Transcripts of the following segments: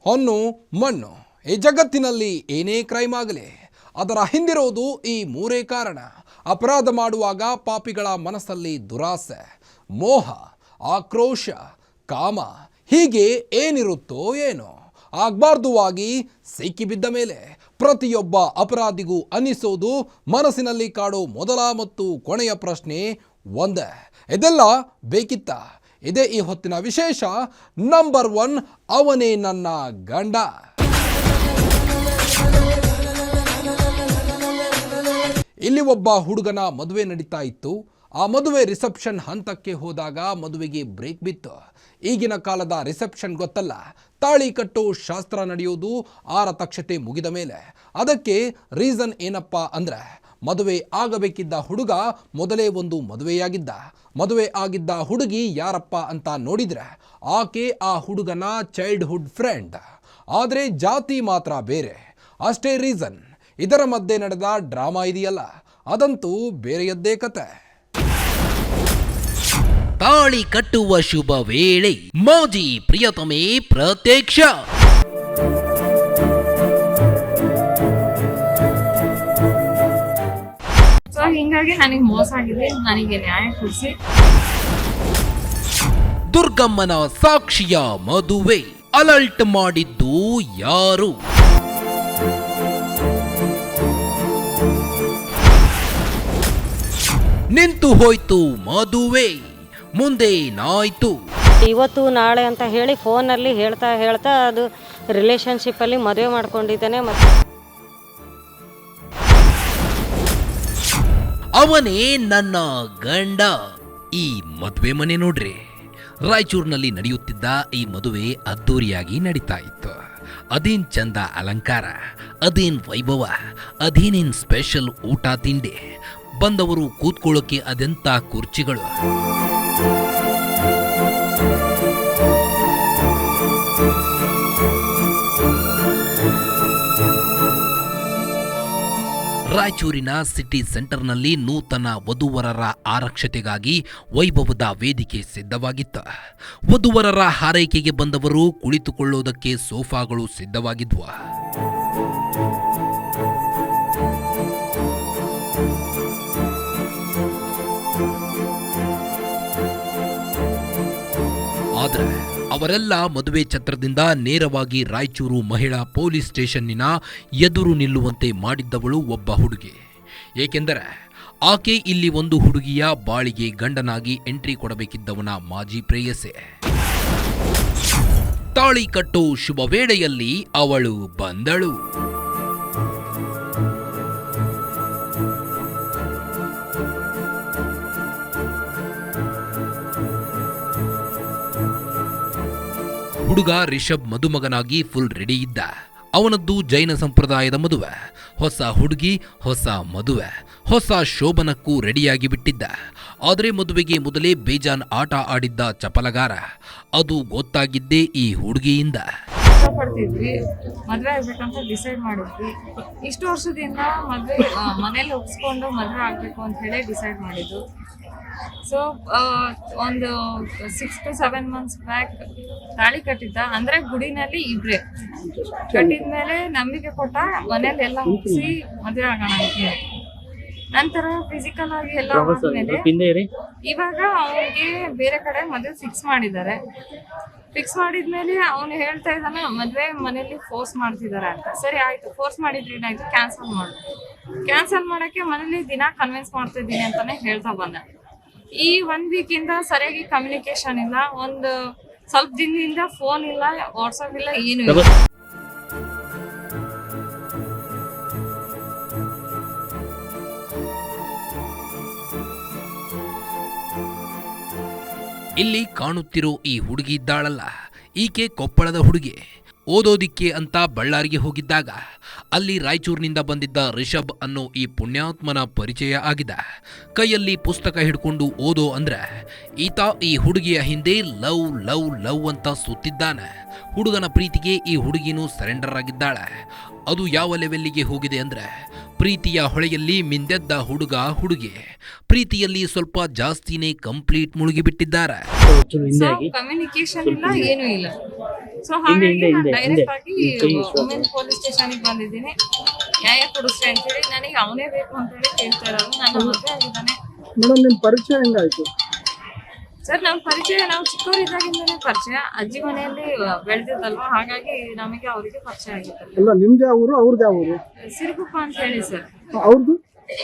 ಹೊನ್ನು ಮಣ್ಣು. ಈ ಜಗತ್ತಿನಲ್ಲಿ ಏನೇ ಕ್ರೈಮ್ ಆಗಲಿ ಅದರ ಹಿಂದಿರೋದು ಈ ಮೂರೇ ಕಾರಣ. ಅಪರಾಧ ಮಾಡುವಾಗ ಪಾಪಿಗಳ ಮನಸ್ಸಲ್ಲಿ ದುರಾಸೆ, ಮೋಹ, ಆಕ್ರೋಶ, ಕಾಮ, ಹೀಗೆ ಏನಿರುತ್ತೋ ಏನೋ. ಆಗಬಾರ್ದುವಾಗಿ ಸಿಕ್ಕಿಬಿದ್ದ ಮೇಲೆ ಪ್ರತಿಯೊಬ್ಬ ಅಪರಾಧಿಗೂ ಅನ್ನಿಸೋದು, ಮನಸ್ಸಿನಲ್ಲಿ ಕಾಡೋ ಮೊದಲ ಮತ್ತು ಕೊನೆಯ ಪ್ರಶ್ನೆ ಒಂದೇ, ಇದೆಲ್ಲ ಬೇಕಿತ್ತ? ಇದೇ ಈ ಹೊತ್ತಿನ ವಿಶೇಷ. ನಂಬರ್ 1, ಅವನೇ ನನ್ನ ಗಂಡ. ಇಲ್ಲಿ ಒಬ್ಬ ಹುಡುಗನ ಮದುವೆ ನಡೀತಾ ಇತ್ತು. ಆ ಮದುವೆ ರಿಸೆಪ್ಷನ್ ಹಂತಕ್ಕೆ ಹೋದಾಗ ಮದುವೆಗೆ ಬ್ರೇಕ್ ಬಿತ್ತು. ಈಗಿನ ಕಾಲದ ರಿಸೆಪ್ಷನ್ ಗೊತ್ತಲ್ಲ, ತಾಳಿ ಕಟ್ಟೋ ಶಾಸ್ತ್ರ ನಡೆಯೋದು ಆರತಕ್ಷತೆ ಮುಗಿದ ಮೇಲೆ. ಅದಕ್ಕೆ ರೀಸನ್ ಏನಪ್ಪ ಅಂದರೆ, ಮದುವೆ ಆಗಬೇಕಿದ್ದ ಹುಡುಗ ಮೊದಲೇ ಒಂದು ಮದುವೆಯಾಗಿದ್ದ. ಮದುವೆ ಆಗಿದ್ದ ಹುಡುಗಿ ಯಾರಪ್ಪ ಅಂತ ನೋಡಿದರೆ ಆಕೆ ಆ ಹುಡುಗನ ಚೈಲ್ಡ್ಹುಡ್ ಫ್ರೆಂಡ್. ಆದರೆ ಜಾತಿ ಮಾತ್ರ ಬೇರೆ, ಅಷ್ಟೇ ರೀಸನ್. ಇದರ ಮಧ್ಯೆ ನಡೆದ ಡ್ರಾಮಾ ಇದೆಯಲ್ಲ, ಅದಂತೂ ಬೇರೆಯದ್ದೇ ಕತೆ. ತಾಳಿ ಕಟ್ಟುವ ಶುಭ ವೇಳೆ, ಮಾಜಿ ಪ್ರಿಯತಮೆ ಪ್ರತ್ಯಕ್ಷ. ಹಿಂಗಾಗಿ ನನಗೆ ಮೋಸ ಆಗಿದೆ, ನನಗೆ ನ್ಯಾಯ ಕೊಡಿಸಿ. ದುರ್ಗಮ್ಮನ ಸಾಕ್ಷಿಯ ಮದುವೆ ಅಲರ್ಟ್ ಮಾಡಿದ್ದು ಯಾರು? ನಿಂತು ಹೋಯ್ತು ಮದುವೆ, ಮುಂದೇನಾಯ್ತು? ಇವತ್ತು ನಾಳೆ ಅಂತ ಹೇಳಿ ಫೋನಲ್ಲಿ ಹೇಳ್ತಾ ಅದು ರಿಲೇಶನ್ಶಿಪ್ಪಲ್ಲಿ ಮದುವೆ ಮಾಡ್ಕೊಂಡಿದ್ದಾನೆ. ಅವನೇ ನನ್ನ ಗಂಡ. ಈ ಮದುವೆ ಮನೆ ನೋಡ್ರಿ, ರಾಯಚೂರಿನಲ್ಲಿ ನಡೆಯುತ್ತಿದ್ದ ಈ ಮದುವೆ ಅದ್ದೂರಿಯಾಗಿ ನಡೀತಾ ಇತ್ತು. ಅದೇನ್ ಚಂದ ಅಲಂಕಾರ, ಅದೇನ್ ವೈಭವ, ಅದೇನೇನ್ ಸ್ಪೆಷಲ್ ಊಟ ತಿಂಡಿ, ಬಂದವರು ಕೂತ್ಕೊಳ್ಳೋಕೆ ಅದೆಂತ ಕುರ್ಚಿಗಳು. ರಾಯಚೂರಿನ ಸಿಟಿ ಸೆಂಟರ್ನಲ್ಲಿ ನೂತನ ವಧುವರರ ಆರಕ್ಷತೆಗಾಗಿ ವೈಭವದ ವೇದಿಕೆ ಸಿದ್ಧವಾಗಿತ್ತು. ವಧುವರರ ಹಾರೈಕೆಗೆ ಬಂದವರು ಕುಳಿತುಕೊಳ್ಳೋದಕ್ಕೆ ಸೋಫಾಗಳು ಸಿದ್ಧವಾಗಿದ್ವು. ಆದರೆ ಅವರೆಲ್ಲ ಮದುವೆ ಛತ್ರದಿಂದ ನೇರವಾಗಿ ರಾಯಚೂರು ಮಹಿಳಾ ಪೊಲೀಸ್ ಸ್ಟೇಷನ್ನಿನ ಎದುರು ನಿಲ್ಲುವಂತೆ ಮಾಡಿದ್ದವಳು ಒಬ್ಬ ಹುಡುಗಿ. ಏಕೆಂದರೆ ಆಕೆ ಇಲ್ಲಿ ಒಂದು ಹುಡುಗಿಯ ಬಾಳಿಗೆ ಗಂಡನಾಗಿ ಎಂಟ್ರಿ ಕೊಡಬೇಕಿದ್ದವನ ಮಾಜಿ ಪ್ರೇಯಸೆ. ತಾಳಿ ಕಟ್ಟೋ ಶುಭ ವೇಳೆಯಲ್ಲಿ ಅವಳು ಬಂದಳು. ಹುಡುಗ ರಿಷಬ್ ಮದುಮಗನಾಗಿ ಫುಲ್ ರೆಡಿ ಇದ್ದ. ಅವನದ್ದು ಜೈನ ಸಂಪ್ರದಾಯದ ಮದುವೆ. ಹೊಸ ಹುಡುಗಿ, ಹೊಸ ಮದುವೆ, ಹೊಸ ಶೋಭನಕ್ಕೂ ರೆಡಿಯಾಗಿ ಬಿಟ್ಟಿದ್ದ. ಆದರೆ ಮದುವೆಗೆ ಮೊದಲೇ ಬೇಜಾನ್ ಆಟ ಆಡಿದ್ದ ಚಪಲಗಾರ. ಅದು ಗೊತ್ತಾಗಿದ್ದೇ ಈ ಹುಡುಗಿಯಿಂದ. ಪಡ್ತಿದ್ವಿ, ಮದುವೆ ಆಗ್ಬೇಕಂತ ಡಿಸೈಡ್ ಮಾಡಿದ್ವಿ. ಇಷ್ಟು ವರ್ಷದಿಂದ ಮನೇಲಿ ಒಪ್ಸ್ಕೊಂಡು ಮದುವೆ ಆಗ್ಬೇಕು ಅಂತ ಹೇಳಿ ಡಿಸೈಡ್ ಮಾಡಿದ್ದು. ಸೊ ಒಂದು 6 to 7 months ಬ್ಯಾಕ್ ತಾಳಿ ಕಟ್ಟಿದ್ದ. ಅಂದ್ರೆ ಗುಡಿನಲ್ಲಿ ಇಬ್ರೆ ಕಟ್ಟಿದ್ಮೇಲೆ ನಂಬಿಕೆ ಕೊಟ್ಟ, ಮನೇಲಿ ಎಲ್ಲ ಮುಗಿಸಿ ಮದುವೆ ಆಗೋಣ ಅಂತ. ನಂತರ ಫಿಸಿಕಲ್ ಆಗಿ ಎಲ್ಲ ಆದ್ಮೇಲೆ ಇವಾಗ ಅವನಿಗೆ ಬೇರೆ ಕಡೆ ಮದುವೆ ಫಿಕ್ಸ್ ಮಾಡಿದ್ದಾರೆ. ಫಿಕ್ಸ್ ಮಾಡಿದ್ಮೇಲೆ ಅವನು ಹೇಳ್ತಾ ಇದ್ದಾನೆ ಮದುವೆ ಮನೇಲಿ ಫೋರ್ಸ್ ಮಾಡ್ತಿದ್ದಾರೆ ಅಂತ. ಸರಿ ಆಯ್ತು, ಫೋರ್ಸ್ ಮಾಡಿದ್ರೆ ಏನಾಯ್ತು, ಕ್ಯಾನ್ಸಲ್ ಮಾಡಕ್ಕೆ ಮನೇಲಿ ದಿನ ಕನ್ವಿನ್ಸ್ ಮಾಡ್ತಾ ಇದ್ದೀನಿ ಅಂತಾನೆ ಹೇಳ್ತಾ ಬಂದ. ಈ 1 week ಇಂದ ಸರಿಯಾಗಿ ಕಮ್ಯುನಿಕೇಶನ್ ಇಲ್ಲ. ಒಂದು ಸ್ವಲ್ಪ ದಿನದಿಂದ ಫೋನ್ ಇಲ್ಲ, ವಾಟ್ಸಪ್ ಇಲ್ಲ, ಏನು ಇಲ್ಲ. ಇಲ್ಲಿ ಕಾಣುತ್ತಿರೋ ಈ ಹುಡುಗಿ ಇದ್ದಾಳಲ್ಲ, ಈಕೆ ಕೊಪ್ಪಳದ ಹುಡುಗಿ. ಓದೋದಿಕ್ಕೆ ಅಂತ ಬಳ್ಳಾರಿಗೆ ಹೋಗಿದ್ದಾಗ ಅಲ್ಲಿ ರಾಯಚೂರಿನಿಂದ ಬಂದಿದ್ದ ರಿಷಬ್ ಅನ್ನೋ ಈ ಪುಣ್ಯಾತ್ಮನ ಪರಿಚಯ ಆಗಿದೆ. ಕೈಯಲ್ಲಿ ಪುಸ್ತಕ ಹಿಡ್ಕೊಂಡು ಓದೋ ಅಂದ್ರೆ ಈತ ಈ ಹುಡುಗಿಯ ಹಿಂದೆ ಲವ್ ಲವ್ ಲವ್ ಅಂತ ಸುತ್ತಿದ್ದಾನೆ. ಹುಡುಗನ ಪ್ರೀತಿಗೆ ಈ ಹುಡುಗಿನೂ ಸರೆಂಡರ್ ಆಗಿದ್ದಾಳೆ. ಅದು ಯಾವ ಲೆವೆಲ್ಲಿಗೆ ಹೋಗಿದೆ ಅಂದ್ರೆ ಪ್ರೀತಿಯ ಹೊಳೆಯಲ್ಲಿ ಮಿಂದೆದ್ದ ಹುಡುಗ ಹುಡುಗಿ ಪ್ರೀತಿಯಲ್ಲಿ ಸ್ವಲ್ಪ ಜಾಸ್ತಿನೇ ಕಂಪ್ಲೀಟ್ ಮುಳುಗಿಬಿಟ್ಟಿದ್ದಾರೆ. ಸೊ ಕಮ್ಯುನಿಕೇಶನ್ ಇಲ್ಲ, ಏನೂ ಇಲ್ಲ. ಸೊ ಹಾಗಾಗಿ ನಾನು ಡೈರೆಕ್ಟ್ ಆಗಿ ವುಮೆನ್ ಪೊಲೀಸ್ ಸ್ಟೇಷನ್ಗೆ ಬಂದಿದ್ದೀನಿ. ನ್ಯಾಯ ಕೊಡಿಸ್ರಿ ಅಂತ ಹೇಳಿ. ನನಗೆ ಅವನೇ ಬೇಕು ಅಂತ ಹೇಳಿ ಕೇಳ್ತಾ ಇರೋದು. ನನ್ನ ಮದುವೆ ಆಗಿದ್ದಾನೆ. ಮೇಡಮ್, ನಿಮ್ಮ ಪರಿಚಯ ಹೆಂಗಾಯ್ತು? ಸರ್, ನಮ್ಮ ಪರಿಚಯ ನಾವು ಚಿಕ್ಕವರಿದ್ದಾಗಿಂದನೇ ಪರಿಚಯ. ಅಜ್ಜಿ ಮನೆಯಲ್ಲಿ ಬೆಳೆದಿದ್ದಲ್ವಾ, ಹಾಗಾಗಿ ನಮಗೆ ಅವರಿಗೆ ಪರಿಚಯ ಆಗಿತ್ತು. ಅಲ್ಲ, ನಿಮ್ದು ಯಾವ ಊರು, ಅವ್ರದ್ದು ಯಾವ ಊರು? ಸಿರುಗುಪ್ಪ ಅಂತ ಹೇಳಿ ಸರ್. ಅವ್ರದ್ದು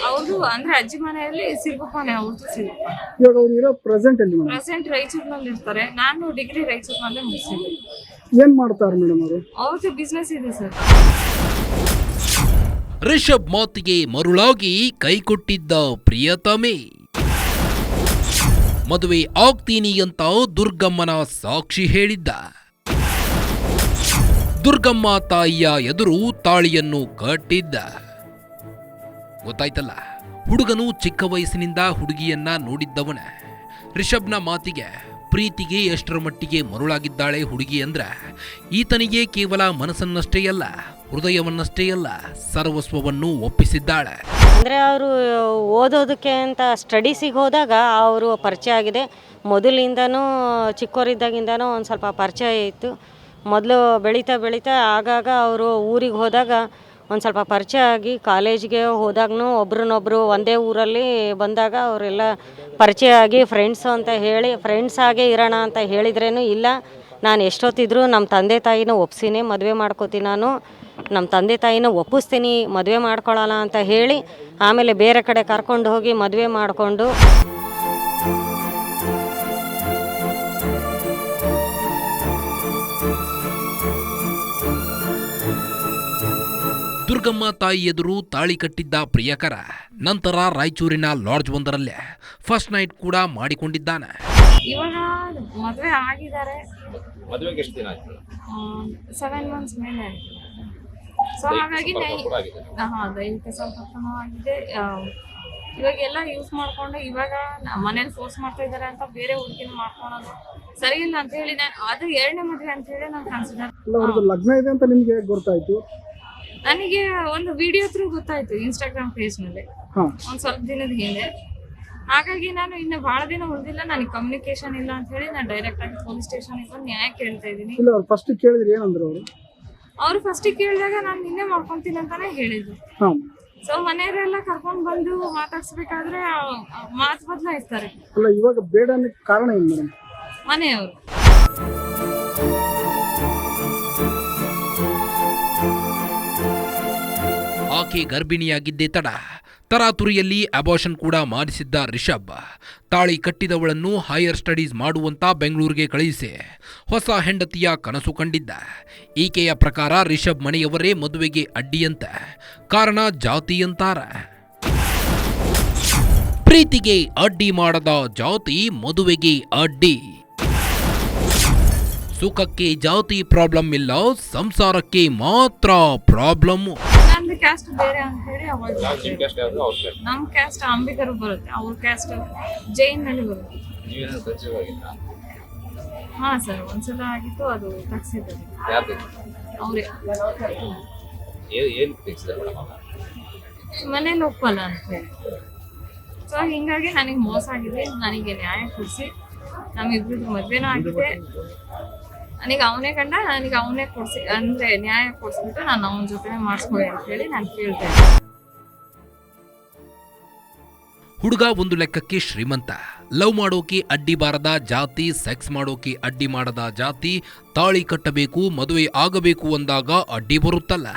ಅವ್ರದ್ದು ಅಂದ್ರೆ ಅಜ್ಜಿ ಮನೆಯಲ್ಲಿ ಸಿರುಗುಪ್ಪನೇ, ಅವ್ರದ್ದು ಸಿರುಗುಪ್ಪ. ಇವಾಗ ಅವ್ರು ಇರೋ ಪ್ರೆಸೆಂಟ್ ಅಲ್ಲಿ ಮೇಡಮ್? ಪ್ರೆಸೆಂಟ್ ರಾಯಚೂರಿನಲ್ಲಿ ಇರ್ತಾರೆ. ನಾನು ಡಿಗ್ರಿ ರಾಯಚೂರಿನಲ್ಲೇ ಮುಗಿಸಿದ್ದೆ. ಏನ್ ಮಾಡ್ತಾರೆ ಮೇಡಮ್ ಅವರು? ಅವ್ರದ್ದು ಬಿಸ್ನೆಸ್ ಇದೆ ಸರ್. ರಿಷಬ್ ಮಾತಿಗೆ ಮರುಳಾಗಿ ಕೈಕೊಟ್ಟಿದ್ದ ಪ್ರಿಯತಮೆ. ಮದುವೆ ಆಗ್ತೀನಿ ಅಂತ ದುರ್ಗಮ್ಮನ ಸಾಕ್ಷಿ ಹೇಳಿದ್ದ. ದುರ್ಗಮ್ಮ ತಾಯಿಯ ಎದುರು ತಾಳಿಯನ್ನು ಕಟ್ಟಿದ್ದ. ಗೊತ್ತಾಯ್ತಲ್ಲ, ಹುಡುಗನು ಚಿಕ್ಕ ವಯಸ್ಸಿನಿಂದ ಹುಡುಗಿಯನ್ನ ನೋಡಿದ್ದವನ. ರಿಷಬ್ನ ಮಾತಿಗೆ ಪ್ರೀತಿಗೆ ಎಷ್ಟರ ಮಟ್ಟಿಗೆ ಮರುಳಾಗಿದ್ದಾಳೆ ಹುಡುಗಿ ಅಂದ್ರೆ ಈತನಿಗೆ ಕೇವಲ ಮನಸ್ಸನ್ನಷ್ಟೇ ಅಲ್ಲ, ಹೃದಯವನ್ನಷ್ಟೇ ಅಲ್ಲ, ಸರ್ವಸ್ವವನ್ನು ಒಪ್ಪಿಸಿದ್ದಾಳೆ. ಅಂದರೆ ಅವರು ಓದೋದಕ್ಕೆ ಅಂತ ಸ್ಟಡೀಸಿಗೆ ಹೋದಾಗ ಅವರು ಪರಿಚಯ ಆಗಿದೆ. ಮೊದಲಿಂದನೂ ಚಿಕ್ಕವರಿದ್ದಾಗಿಂದನೂ ಒಂದು ಸ್ವಲ್ಪ ಪರಿಚಯ ಇತ್ತು. ಮೊದಲು ಬೆಳೀತಾ ಬೆಳೀತಾ ಆಗಾಗ ಅವರು ಊರಿಗೆ ಹೋದಾಗ ಒಂದು ಸ್ವಲ್ಪ ಪರಿಚಯ ಆಗಿ, ಕಾಲೇಜಿಗೆ ಹೋದಾಗೂ ಒಬ್ರನ್ನೊಬ್ಬರು ಒಂದೇ ಊರಲ್ಲಿ ಬಂದಾಗ ಅವರೆಲ್ಲ ಪರಿಚಯ ಆಗಿ ಫ್ರೆಂಡ್ಸು ಅಂತ ಹೇಳಿ ಫ್ರೆಂಡ್ಸ್ ಆಗೇ ಇರೋಣ ಅಂತ ಹೇಳಿದ್ರೇನು ಇಲ್ಲ, ನಾನು ಎಷ್ಟೊತ್ತಿದ್ರು ನಮ್ಮ ತಂದೆ ತಾಯಿನ ಒಪ್ಸಿನೇ ಮದುವೆ ಮಾಡ್ಕೋತೀನಿ, ನಾನು ನಮ್ಮ ತಂದೆ ತಾಯಿನ ಒಪ್ಪಿಸ್ತೀನಿ, ಮದುವೆ ಮಾಡ್ಕೊಳ್ಳೋಣ ಅಂತ ಹೇಳಿ ಆಮೇಲೆ ಬೇರೆ ಕಡೆ ಕರ್ಕೊಂಡು ಹೋಗಿ ಮದುವೆ ಮಾಡಿಕೊಂಡು ದುರ್ಗಮ್ಮ ತಾಯಿ ಎದುರು ತಾಳಿ ಕಟ್ಟಿದ್ದ ಪ್ರಿಯಕರ ನಂತರ ರಾಯಚೂರಿನ ಲಾಡ್ಜ್ ಒಂದರಲ್ಲೇ ಫಸ್ಟ್ ನೈಟ್ ಕೂಡ ಮಾಡಿಕೊಂಡಿದ್ದಾನೆ. ಇವಾಗ ಮದುವೆ ಆಗಿದ್ದಾರೆ. ಮದುವೆಗೆ ಎಷ್ಟು ದಿನ ಆಯ್ತು? 7 months ಮೇಲೆ ಆಯ್ತು. ಸೊ ಹಾಗಾಗಿ ದೈಹಿಕ ಸಂಪರ್ಕನೂ ಆಗಿದೆ. ಇವಾಗೆಲ್ಲ ಯೂಸ್ ಮಾಡ್ಕೊಂಡು ಇವಾಗ ಮನೇಲಿ ಫೋರ್ಸ್ ಮಾಡ್ತಾ ಇದ್ದಾರೆ ಅಂತ ಬೇರೆ ಹುಡುಗಿನ ಮಾಡ್ಕೊಳೋದು ಸರಿ ಇಲ್ಲ ಅಂತ ಹೇಳಿ ಅದು 2ನೇ ಮದುವೆ ಅಂತ ಹೇಳಿ ನಾನು ಕನ್ಸಿಡರ್. ಲಗ್ನ ಇದೆ ಅಂತ ನಿಮ್ಗೆ ಗೊತ್ತಾಯ್ತು? ನನಗೆ ಒಂದು ವಿಡಿಯೋ ಥ್ರೂ ಗೊತ್ತಾಯ್ತು ಇನ್ಸ್ಟಾಗ್ರಾಮ್ ಪೇಜ್ನಲ್ಲಿ ಒಂದು ಸ್ವಲ್ಪ ದಿನದ ಹಿಂದೆ. ಹಾಗಾಗಿ ನಾನು ಇನ್ನು ಬಹಳ ದಿನ ಉಳಿದಿಲ್ಲ, ನನಗೆ ಕಮ್ಯುನಿಕೇಶನ್ ಇಲ್ಲ ಅಂತ ಹೇಳಿ ನಾನು ಡೈರೆಕ್ಟ್ ಆಗಿ ಪೊಲೀಸ್ ಸ್ಟೇಷನ್ಗೆ ಬಂದು ನ್ಯಾಯ ಕೇಳ್ತಾ ಇದ್ದೀನಿ. ಫಸ್ಟ್ ಕೇಳಿದ್ರಿ ಏನಂದ್ರು ಅವರು? ಅವರು ಫಸ್ಟಿಗೆ ಕೇಳಿದಾಗ ನಾನು ನಿನ್ನೆ ಮಾಡ್ಕೊತೀನಿ ಅಂತಾನೆ ಹೇಳಿದ್ರು. ಸೊ ಮನೆಯವರೆಲ್ಲ ಕರ್ಕೊಂಡು ಬಂದು ಮಾತಾಡ್ಸ್ಬೇಕಾದ್ರೆ ಮಾತು ಬದಲಾಯಿಸ್ತಾರೆ. ಅಲ್ಲ, ಇವಾಗ ಬೇಡ ಅನ್ನಕ್ಕೆ ಕಾರಣ ಏನು ಮೇಡಮ್? ಮನೆಯವರು ಆಕೆ ಗರ್ಭಿಣಿಯಾಗಿದ್ದೇ ತರಾತುರಿಯಲ್ಲಿ ಅಬಾರ್ಷನ್ ಕೂಡ ಮಾಡಿಸಿದ್ದ ರಿಷಬ್ ತಾಳಿ ಕಟ್ಟಿದವಳನ್ನು ಹೈಯರ್ ಸ್ಟಡೀಸ್ ಮಾಡುವಂತ ಬೆಂಗಳೂರಿಗೆ ಕಳುಹಿಸಿ ಹೊಸ ಹೆಂಡತಿಯ ಕನಸು ಕಂಡಿದ್ದ. ಈಕೆಯ ಪ್ರಕಾರ ರಿಷಬ್ ಮನೆಯವರೇ ಮದುವೆಗೆ ಅಡ್ಡಿಯಂತ, ಕಾರಣ ಜಾತಿ ಅಂತಾರ. ಪ್ರೀತಿಗೆ ಅಡ್ಡಿ ಮಾಡದ ಜಾತಿ ಮದುವೆಗೆ ಅಡ್ಡಿ. ಸುಖಕ್ಕೆ ಜಾತಿ ಪ್ರಾಬ್ಲಮ್ ಇಲ್ಲ, ಸಂಸಾರಕ್ಕೆ ಮಾತ್ರ ಪ್ರಾಬ್ಲಮ್. ನಮ್ದು ಕ್ಯಾಸ್ಟ್ ಬೇರೆ ಅಂತ ಹೇಳಿ ಅವಾಯ್ಡ್. ನಮ್ ಕ್ಯಾಸ್ಟ್ ಅಂಬಿಗರು ಬರುತ್ತೆ, ಅವ್ರ ಕ್ಯಾಸ್ಟ್ ಜೈನ್ ನಲ್ಲಿ ಬರುತ್ತೆ. ಹಾ ಸರ್, ಒಂದ್ಸಲ ಆಗಿತ್ತು, ಅದು ತಗ್ಸಿದ್ದಾರೆ ಅವ್ರೆ. ಮನೇಲಿ ಒಪ್ಪಲ್ಲ ಅಂತ ಹೇಳಿ. ಸೊ ಹಿಂಗಾಗಿ ನನಗೆ ಮೋಸ ಆಗಿದೆ. ನನಗೆ ನ್ಯಾಯ ಕೊಡಿಸಿ, ನಮ್ಮಿಬ್ರದ್ದು ಮದ್ವೆನೂ ಆಗಿದೆ. ನನಗೆ ಅವನೇ ಗಂಡ, ನನಗೆ ಅವನೇ ಕೊಡಿಸಿ ಅಂದ್ರೆ ನ್ಯಾಯ ಕೊಡಿಸ್ಬಿಟ್ಟು ನಾನು ಅವನ ಜೊತೆ ಮಾಡಿಸ್ಕೊಳ್ಳಿ ಅಂತ ಹೇಳಿ ನಾನು ಕೇಳ್ತಾ ಇದ್ದೆ. ಹುಡುಗ ಒಂದು ಲೆಕ್ಕಕ್ಕೆ ಶ್ರೀಮಂತ, ಲವ್ ಮಾಡೋಕೆ ಅಡ್ಡಿ ಬಾರದ ಜಾತಿ, ಸೆಕ್ಸ್ ಮಾಡೋಕೆ ಅಡ್ಡಿ ಮಾಡದ ಜಾತಿ, ತಾಳಿ ಕಟ್ಟಬೇಕು ಮದುವೆ ಆಗಬೇಕು ಅಂದಾಗ ಅಡ್ಡಿ ಬರುತ್ತಲ್ಲ,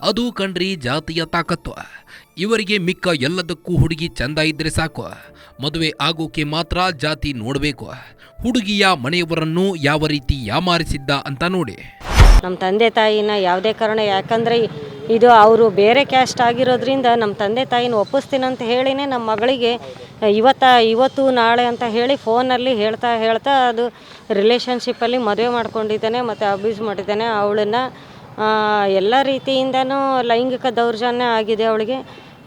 ಅದು ಕಂಡ್ರಿ ಜಾತಿಯ ತಾಕತ್ತು. ಇವರಿಗೆ ಮಿಕ್ಕ ಎಲ್ಲದಕ್ಕೂ ಹುಡುಗಿ ಚಂದ ಇದ್ರೆ ಸಾಕು, ಮದುವೆ ಆಗೋಕೆ ಮಾತ್ರ ಜಾತಿ ನೋಡಬೇಕು. ಹುಡುಗಿಯ ಮನೆಯವರನ್ನು ಯಾವ ರೀತಿ ಯಾಮಾರಿಸಿದ್ದ ಅಂತ ನೋಡಿ. ನಮ್ಮ ತಂದೆ ತಾಯಿನ ಯಾವುದೇ ಕಾರಣ, ಯಾಕಂದರೆ ಇದು ಅವರು ಬೇರೆ ಕ್ಯಾಸ್ಟ್ ಆಗಿರೋದ್ರಿಂದ ನಮ್ಮ ತಂದೆ ತಾಯಿನ ಒಪ್ಪಿಸ್ತೀನಂತ ಹೇಳಿನೇ ನಮ್ಮ ಮಗಳಿಗೆ ಇವತ್ತು ನಾಳೆ ಅಂತ ಹೇಳಿ ಫೋನಲ್ಲಿ ಹೇಳ್ತಾ ಅದು ರಿಲೇಷನ್ಶಿಪ್ಪಲ್ಲಿ ಮದುವೆ ಮಾಡ್ಕೊಂಡಿದ್ದಾನೆ ಮತ್ತು ಅಬ್ಯೂಸ್ ಮಾಡಿದ್ದಾನೆ. ಅವಳನ್ನು ಎಲ್ಲ ರೀತಿಯಿಂದನೂ ಲೈಂಗಿಕ ದೌರ್ಜನ್ಯ ಆಗಿದೆ ಅವಳಿಗೆ.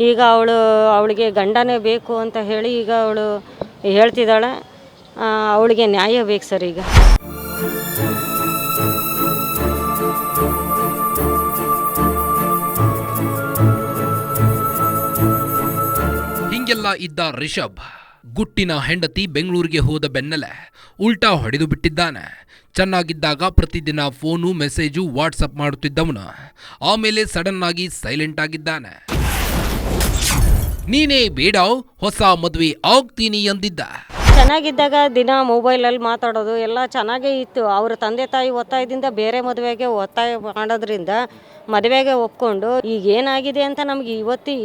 ಈಗ ಅವಳಿಗೆ ಗಂಡನೇ ಬೇಕು ಅಂತ ಹೇಳಿ ಈಗ ಅವಳು ಹೇಳ್ತಿದ್ದಾಳೆ. ಅವಳಿಗೆ ನ್ಯಾಯ ಬೇಕು ಸರ್. ಈಗ ಹೀಗೆಲ್ಲ ಇದ್ದ ರಿಷಬ್ ಗುಟ್ಟಿನ ಹೆಂಡತಿ ಬೆಂಗಳೂರಿಗೆ ಹೋದ ಬೆನ್ನಲ್ಲೇ ಉಲ್ಟಾ ಹೊಡೆದು ಬಿಟ್ಟಿದ್ದಾನೆ. ಚೆನ್ನಾಗಿದ್ದಾಗ ಪ್ರತಿದಿನ ಫೋನು ಮೆಸೇಜು ವಾಟ್ಸಪ್ ಮಾಡುತ್ತಿದ್ದವನು ಆಮೇಲೆ ಸಡನ್ ಆಗಿ ಸೈಲೆಂಟ್ ಆಗಿದ್ದಾನೆ. ನೀನೇ ಬೇಡ ಹೊಸ ಮದುವೆ ಆಗ್ತೀನಿ ಅಂದಿದ್ದ. ಚೆನ್ನಾಗಿದ್ದಾಗ ದಿನ ಮೊಬೈಲಲ್ಲಿ ಮಾತಾಡೋದು ಎಲ್ಲ ಚೆನ್ನಾಗೇ ಇತ್ತು. ಅವ್ರ ತಂದೆ ತಾಯಿ ಒತ್ತಾಯದಿಂದ ಬೇರೆ ಮದುವೆಗೆ ಒತ್ತಾಯ ಮಾಡೋದ್ರಿಂದ ಮದುವೆಗೆ ಒಪ್ಕೊಂಡು ಈಗ ಏನಾಗಿದೆ ಅಂತ ನಮ್ಗೆ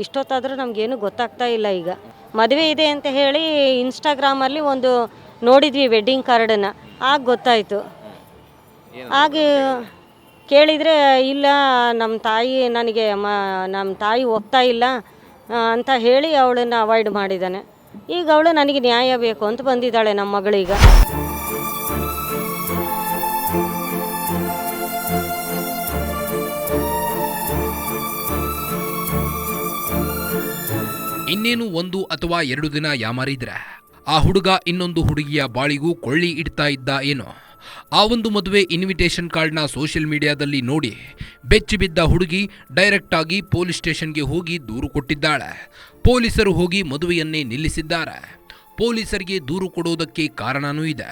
ಇಷ್ಟೊತ್ತಾದರೂ ನಮಗೇನು ಗೊತ್ತಾಗ್ತಾ ಇಲ್ಲ. ಈಗ ಮದುವೆ ಇದೆ ಅಂತ ಹೇಳಿ ಇನ್ಸ್ಟಾಗ್ರಾಮಲ್ಲಿ ಒಂದು ನೋಡಿದ್ವಿ ವೆಡ್ಡಿಂಗ್ ಕಾರ್ಡನ್ನು, ಆಗ ಗೊತ್ತಾಯಿತು. ಹಾಗೆ ಕೇಳಿದರೆ ಇಲ್ಲ ನಮ್ಮ ತಾಯಿ ನನಗೆ ನಮ್ಮ ತಾಯಿ ಒಪ್ತಾ ಇಲ್ಲ ಅಂತ ಹೇಳಿ ಅವಳನ್ನು ಅವಾಯ್ಡ್ ಮಾಡಿದ್ದಾನೆ. ಈಗ ಅವಳು ನನಗೆ ನ್ಯಾಯ ಬೇಕು ಅಂತ ಬಂದಿದ್ದಾಳೆ ನಮ್ಮ ಮಗಳೀಗ. ಇನ್ನೇನು 1 ಅಥವಾ 2 ದಿನ ಯಾಮಾರಿದ್ರೆ ಆ ಹುಡುಗ ಇನ್ನೊಂದು ಹುಡುಗಿಯ ಬಾಳಿಗೂ ಕೊಳ್ಳಿ ಇಡ್ತಾ ಇದ್ದ ಏನೋ. ಆ ಒಂದು ಮದುವೆ ಇನ್ವಿಟೇಷನ್ ಕಾರ್ಡ್ನ ಸೋಷಿಯಲ್ ಮೀಡಿಯಾದಲ್ಲಿ ನೋಡಿ ಬೆಚ್ಚಿ ಬಿದ್ದ ಹುಡುಗಿ ಡೈರೆಕ್ಟ್ ಆಗಿ ಪೊಲೀಸ್ ಸ್ಟೇಷನ್ಗೆ ಹೋಗಿ ದೂರು ಕೊಟ್ಟಿದ್ದಾಳೆ. ಪೊಲೀಸರು ಹೋಗಿ ಮದುವೆಯನ್ನೇ ನಿಲ್ಲಿಸಿದ್ದಾರೆ. ಪೊಲೀಸರಿಗೆ ದೂರು ಕೊಡೋದಕ್ಕೆ ಕಾರಣನೂ ಇದೆ.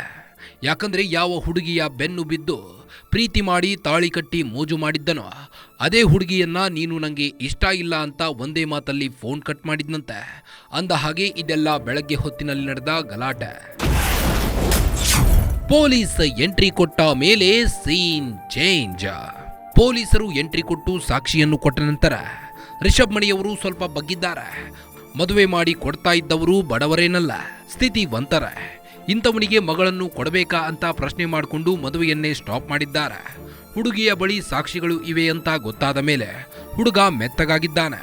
ಯಾಕಂದ್ರೆ ಯಾವ ಹುಡುಗಿಯ ಬೆನ್ನು ಬಿದ್ದು ಪ್ರೀತಿ ಮಾಡಿ ತಾಳಿ ಕಟ್ಟಿ ಮೋಜು ಮಾಡಿದ್ದನೋ ಅದೇ ಹುಡುಗಿಯನ್ನ ನೀನು ನನಗೆ ಇಷ್ಟ ಇಲ್ಲ ಅಂತ ಒಂದೇ ಮಾತಲ್ಲಿ ಫೋನ್ ಕಟ್ ಮಾಡಿದ್ನಂತೆ. ಅಂದ ಹಾಗೆ ಇದೆಲ್ಲ ಬೆಳಗ್ಗೆ ಹೊತ್ತಿನಲ್ಲಿ ನಡೆದ ಗಲಾಟೆ. ಪೊಲೀಸ್ ಎಂಟ್ರಿ ಕೊಟ್ಟ ಮೇಲೆ ಸೀನ್ ಚೇಂಜ್. ಪೊಲೀಸರು ಎಂಟ್ರಿ ಕೊಟ್ಟು ಸಾಕ್ಷಿಯನ್ನು ಕೊಟ್ಟ ನಂತರ ರಿಷಬ್ ಮಣಿಯವರು ಸ್ವಲ್ಪ ಬಗ್ಗಿದ್ದಾರೆ. ಮದುವೆ ಮಾಡಿ ಕೊಡ್ತಾ ಇದ್ದವರು ಬಡವರೇನಲ್ಲ, ಸ್ಥಿತಿವಂತರೇ. ಇಂಥವನಿಗೆ ಮಗಳನ್ನು ಕೊಡಬೇಕಾ ಅಂತ ಪ್ರಶ್ನೆ ಮಾಡಿಕೊಂಡು ಮದುವೆಯನ್ನೇ ಸ್ಟಾಪ್ ಮಾಡಿದ್ದಾರೆ. ಹುಡುಗಿಯ ಬಳಿ ಸಾಕ್ಷಿಗಳು ಇವೆ ಅಂತ ಗೊತ್ತಾದ ಮೇಲೆ ಹುಡುಗ ಮೆತ್ತಗಾಗಿದ್ದಾನೆ.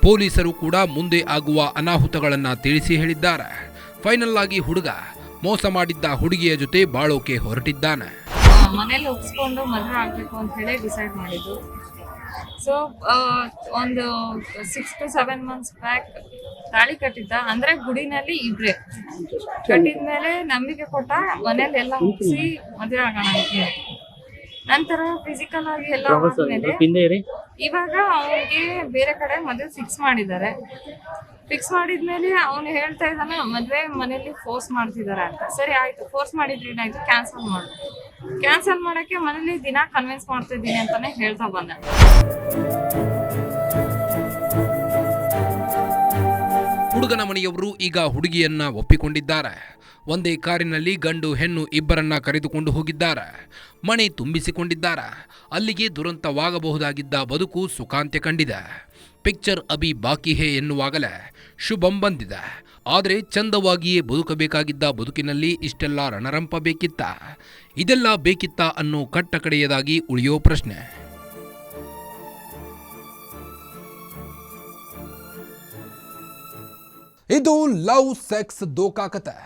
ಪೊಲೀಸರು ಕೂಡ ಮುಂದೆ ಆಗುವ ಅನಾಹುತಗಳನ್ನು ತಿಳಿಸಿ ಹೇಳಿದ್ದಾರೆ. ಫೈನಲ್ ಆಗಿ ಹುಡುಗ ಮೋಸ ಮಾಡಿದ್ದ ಹುಡುಗಿಯ ಜೊತೆ ಬಾಳೋಕೆ ಹೊರಟಿದ್ದಾನೆ. ಮನೇಲಿ ಒಪ್ಸ್ಕೊಂಡು ಮದುವೆ ಆಗಬೇಕು ಅಂತ ಹೇಳಿ ಡಿಸೈಡ್ ಮಾಡಿದ್ದು. ಸೊ ಒಂದು 6 to 7 months ಬ್ಯಾಕ್ ತಾಳಿ ಕಟ್ಟಿದ್ದ. ಅಂದ್ರೆ ಗುಡಿನಲ್ಲಿ ಇಬ್ರೆ ಕಟ್ಟಿದ್ಮೇಲೆ ನಂಬಿಕೆ ಕೊಟ್ಟ, ಮನೇಲಿ ಎಲ್ಲ ಒಪ್ಸಿ ಮದುವೆ ಆಗೋಣ ಅಂತ. ನಂತರ ಫಿಸಿಕಲ್ ಆಗಿ ಎಲ್ಲ ಆದ್ಮೇಲೆ ಇವಾಗ ಅವನಿಗೆ ಬೇರೆ ಕಡೆ ಮದುವೆ ಫಿಕ್ಸ್ ಮಾಡಿದ್ದಾರೆ. ಫಿಕ್ಸ್ ಮಾಡಿದ್ಮೇಲೆ ಅವನು ಹೇಳ್ತಾ ಇದ್ದಾನೆ ಮದುವೆ ಮನೇಲಿ ಫೋರ್ಸ್ ಮಾಡ್ತಿದ್ದಾರೆ ಅಂತ. ಸರಿ ಆಯ್ತು, ಫೋರ್ಸ್ ಮಾಡಿದ್ರೆ ಏನಾಯ್ತು, ಕ್ಯಾನ್ಸಲ್ ಮಾಡು. ಕ್ಯಾನ್ಸಲ್ ಮಾಡಕ್ಕೆ ಮನೇಲಿ ದಿನ ಕನ್ವಿನ್ಸ್ ಮಾಡ್ತಾ ಇದ್ದೀನಿ ಅಂತಾನೆ ಹೇಳ್ತಾ ಬಂದ. ಹುಡುಗನ ಮನೆಯವರು ಈಗ ಹುಡುಗಿಯನ್ನ ಒಪ್ಪಿಕೊಂಡಿದ್ದಾರೆ. ಒಂದೇ ಕಾರಿನಲ್ಲಿ ಗಂಡು ಹೆಣ್ಣು ಇಬ್ಬರನ್ನ ಕರೆದುಕೊಂಡು ಹೋಗಿದ್ದಾರೆ. ಮನೆ ತುಂಬಿಸಿಕೊಂಡಿದ್ದಾರೆ. ಅಲ್ಲಿಗೆ ದುರಂತವಾಗಬಹುದಾಗಿದ್ದ ಬದುಕು ಸುಖಾಂತ್ಯ ಕಂಡಿದೆ. ಪಿಕ್ಚರ್ ಅಭಿ ಬಾಕಿ ಹೇ ಎನ್ನುವಾಗಲೇ ಶುಭಂ ಬಂದಿದೆ. ಆದರೆ ಚಂದವಾಗಿಯೇ ಬದುಕಬೇಕಾಗಿದ್ದ ಬದುಕಿನಲ್ಲಿ ಇಷ್ಟೆಲ್ಲ ರಣರಂಪ ಬೇಕಿತ್ತ? ಇದೆಲ್ಲ ಬೇಕಿತ್ತ ಅನ್ನೋ ಕಟ್ಟ ಕಡೆಯದಾಗಿ ಉಳಿಯೋ ಪ್ರಶ್ನೆ. ಇದು ಲವ್ ಸೆಕ್ಸ್ ದೋಖಾ ಕತೆ.